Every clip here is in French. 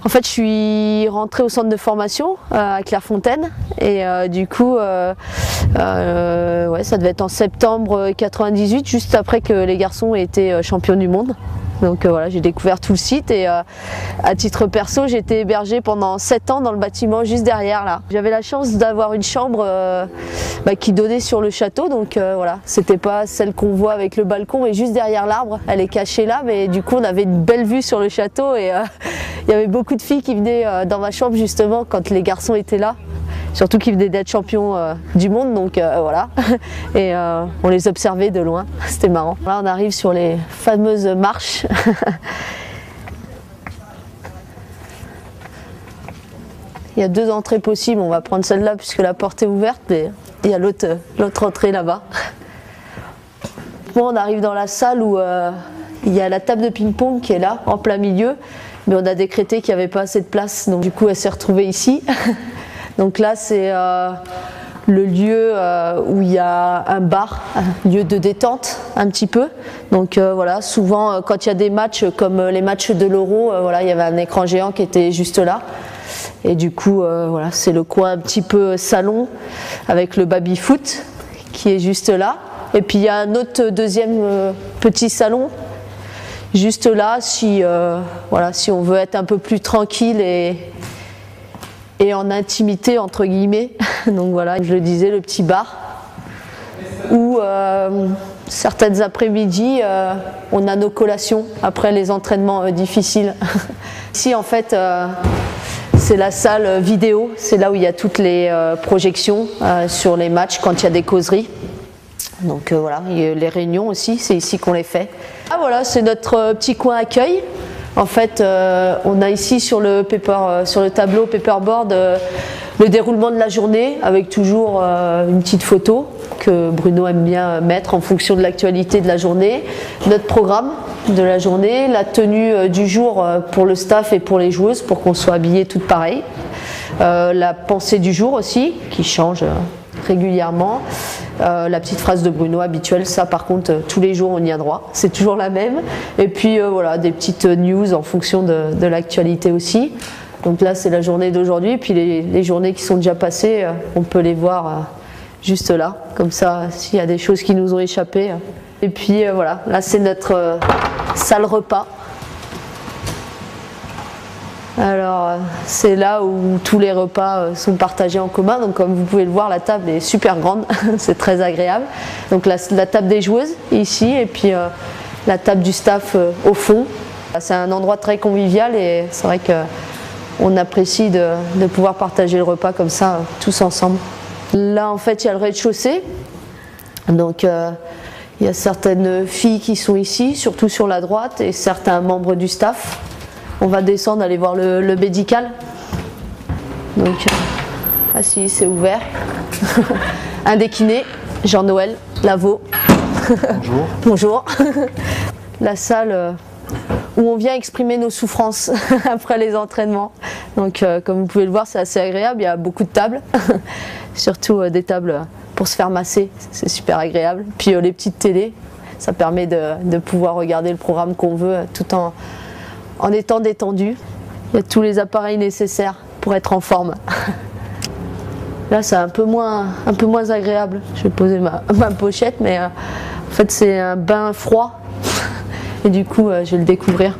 En fait, je suis rentrée au centre de formation à Clairefontaine et du coup, ouais, ça devait être en septembre 98, juste après que les garçons aient été champions du monde. Donc voilà, j'ai découvert tout le site et à titre perso, j'ai été hébergée pendant 7 ans dans le bâtiment juste derrière là. J'avais la chance d'avoir une chambre qui donnait sur le château, donc voilà, c'était pas celle qu'on voit avec le balcon et juste derrière l'arbre, elle est cachée là, mais du coup on avait une belle vue sur le château et il y avait beaucoup de filles qui venaient dans ma chambre justement quand les garçons étaient là. Surtout qu'ils venaient d'être champions du monde, donc voilà. Et on les observait de loin, c'était marrant. Là, on arrive sur les fameuses marches. Il y a 2 entrées possibles, on va prendre celle-là puisque la porte est ouverte, et il y a l'autre entrée là-bas. On arrive dans la salle où il y a la table de ping-pong qui est là, en plein milieu, mais on a décrété qu'il n'y avait pas assez de place, donc du coup elle s'est retrouvée ici. Donc là c'est le lieu où il y a un bar, un lieu de détente un petit peu. Donc voilà, souvent quand il y a des matchs comme les matchs de l'Euro, voilà, il y avait un écran géant qui était juste là. Et du coup voilà, c'est le coin un petit peu salon avec le baby-foot qui est juste là. Et puis il y a un autre deuxième petit salon juste là si, voilà, si on veut être un peu plus tranquille et en intimité entre guillemets. Donc voilà, je le disais, le petit bar où certaines après-midi on a nos collations après les entraînements difficiles. Ici en fait c'est la salle vidéo, c'est là où il y a toutes les projections sur les matchs quand il y a des causeries. Donc voilà, et les réunions aussi, c'est ici qu'on les fait. Ah voilà, c'est notre petit coin accueil. En fait, on a ici sur le tableau paperboard le déroulement de la journée avec toujours une petite photo que Bruno aime bien mettre en fonction de l'actualité de la journée, notre programme de la journée, la tenue du jour pour le staff et pour les joueuses pour qu'on soit habillés toutes pareilles, la pensée du jour aussi qui change régulièrement. La petite phrase de Bruno habituelle, ça par contre tous les jours on y a droit, c'est toujours la même. Et puis voilà, des petites news en fonction de l'actualité aussi. Donc là c'est la journée d'aujourd'hui, puis les journées qui sont déjà passées, on peut les voir juste là, comme ça s'il y a des choses qui nous ont échappé. Et puis voilà, là c'est notre salle repas. Alors c'est là où tous les repas sont partagés en commun, donc comme vous pouvez le voir, la table est super grande, c'est très agréable. Donc la table des joueuses ici et puis la table du staff au fond. C'est un endroit très convivial et c'est vrai qu'on apprécie de pouvoir partager le repas comme ça tous ensemble. Là en fait il y a le rez-de-chaussée, donc il y a certaines filles qui sont ici, surtout sur la droite, et certains membres du staff. On va descendre, aller voir le médical. Donc, ah si, c'est ouvert. Un des kinés, Jean-Noël Lavaux. Bonjour. Bonjour. La salle où on vient exprimer nos souffrances après les entraînements. Donc, comme vous pouvez le voir, c'est assez agréable. Il y a beaucoup de tables, surtout des tables pour se faire masser. C'est super agréable. Puis les petites télés, ça permet de pouvoir regarder le programme qu'on veut tout en étant détendu. Il y a tous les appareils nécessaires pour être en forme. Là c'est un peu moins agréable. Je vais poser ma pochette, mais en fait c'est un bain froid et du coup je vais le découvrir.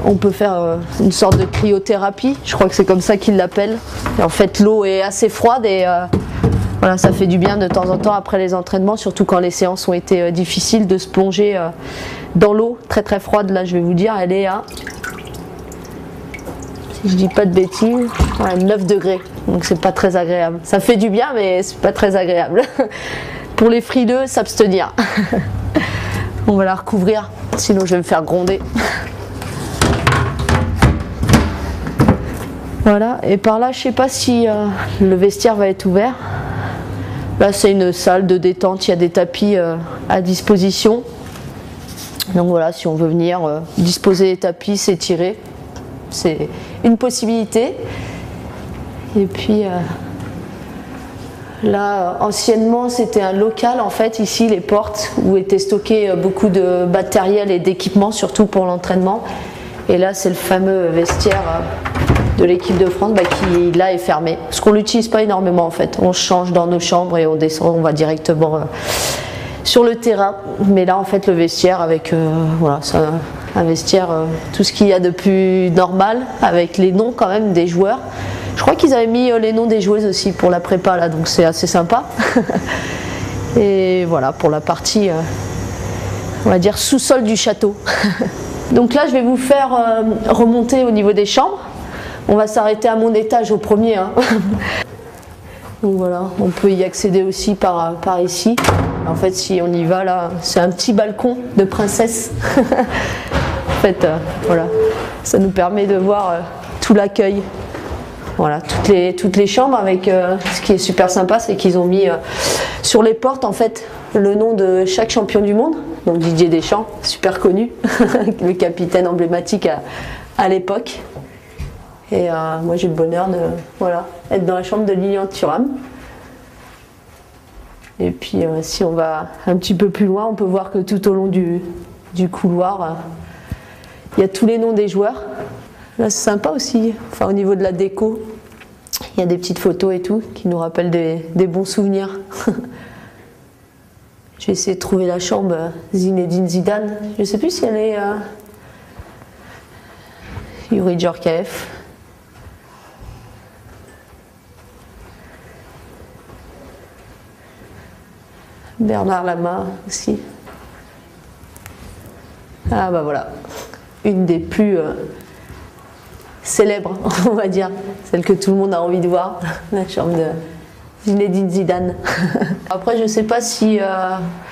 On peut faire une sorte de cryothérapie, je crois que c'est comme ça qu'ils l'appellent. En fait l'eau est assez froide et voilà, ça fait du bien de temps en temps après les entraînements, surtout quand les séances ont été difficiles, de se plonger dans l'eau très très froide. Là je vais vous dire, elle est à, si je dis pas de bêtises, à 9 degrés, donc c'est pas très agréable. Ça fait du bien mais c'est pas très agréable. Pour les frileux, s'abstenir. On va la recouvrir, sinon je vais me faire gronder. Voilà, et par là je sais pas si le vestiaire va être ouvert. Là c'est une salle de détente, il y a des tapis à disposition. Donc voilà, si on veut venir disposer les tapis, s'étirer, c'est une possibilité. Et puis là, anciennement c'était un local en fait, ici les portes où étaient stockés beaucoup de matériel et d'équipements, surtout pour l'entraînement. Et là, c'est le fameux vestiaire de l'équipe de France qui là est fermé. Parce qu'on l'utilise pas énormément en fait. On change dans nos chambres et on descend, on va directement sur le terrain. Mais là, en fait, le vestiaire avec voilà, c'est un vestiaire, tout ce qu'il y a de plus normal, avec les noms quand même des joueurs. Je crois qu'ils avaient mis les noms des joueuses aussi pour la prépa là, donc c'est assez sympa. Et voilà pour la partie, on va dire sous-sol du château. Donc là, je vais vous faire remonter au niveau des chambres. On va s'arrêter à mon étage au premier. Hein. Donc voilà, on peut y accéder aussi par ici. En fait, si on y va là, c'est un petit balcon de princesse. En fait, voilà, ça nous permet de voir tout l'accueil. Voilà, toutes les chambres avec ce qui est super sympa, c'est qu'ils ont mis sur les portes en fait le nom de chaque champion du monde. Donc Didier Deschamps, super connu, le capitaine emblématique à l'époque. Et moi j'ai le bonheur de voilà, être dans la chambre de Lilian Thuram. Et puis si on va un petit peu plus loin, on peut voir que tout au long du couloir, il y a tous les noms des joueurs. Là c'est sympa aussi, enfin au niveau de la déco, il y a des petites photos et tout qui nous rappellent des bons souvenirs. Je vais essayer de trouver la chambre Zinedine Zidane. Je ne sais plus si elle est Youri Djorkaeff. Bernard Lama aussi. Ah bah voilà, une des plus célèbres, on va dire, celle que tout le monde a envie de voir, la chambre de Zinedine Zidane. Après, je ne sais pas si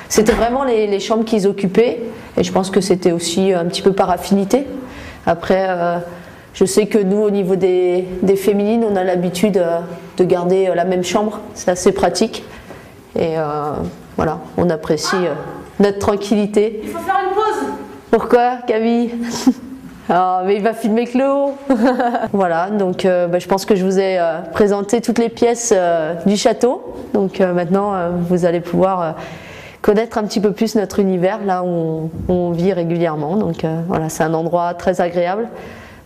c'était vraiment les chambres qu'ils occupaient, et je pense que c'était aussi un petit peu par affinité. Après, je sais que nous, au niveau des féminines, on a l'habitude de garder la même chambre, c'est assez pratique. Et voilà, on apprécie notre tranquillité. Il faut faire une pause. Pourquoi, Camille? Ah, mais il va filmer Cléo. Voilà, donc je pense que je vous ai présenté toutes les pièces du château. Donc maintenant, vous allez pouvoir connaître un petit peu plus notre univers, là où on vit régulièrement. Donc voilà, c'est un endroit très agréable,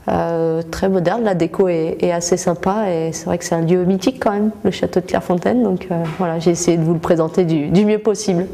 très moderne. La déco est assez sympa et c'est vrai que c'est un lieu mythique quand même, le château de Clairefontaine. Donc voilà, j'ai essayé de vous le présenter du mieux possible.